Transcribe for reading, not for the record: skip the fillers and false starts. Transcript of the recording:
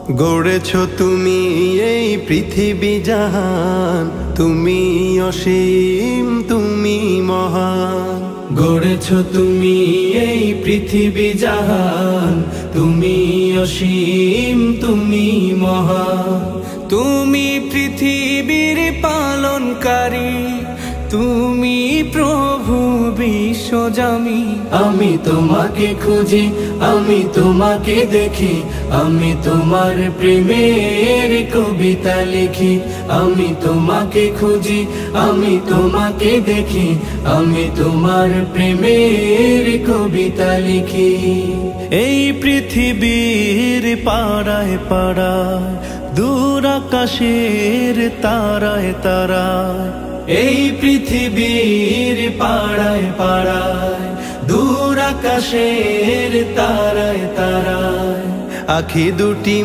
গড়েছো তুমি এই পৃথিবী জাহান, তুমি অসীম তুমি মহান। গড়েছো তুমি এই পৃথিবী জাহান, তুমি অসীম তুমি মহান। তুমি পৃথিবীর পালনকারী, তুমি প্রভু বিশ্বজামি। আমি তোমাকে খুঁজি, আমি তোমাকে দেখি, আমি তোমার প্রেমের কবিতা লিখি। আমি তোমাকে খুঁজি, আমি তোমাকে দেখি, আমি তোমার প্রেমের কবিতা লিখি। এই পৃথিবীর পাড়ায় পাড়ায়, দূর আকাশের তারায় তারায়। এই পৃথিবীর পাড়ায় পাড়ায়, দূর আকাশের তারায় তারায়। আখি দুটি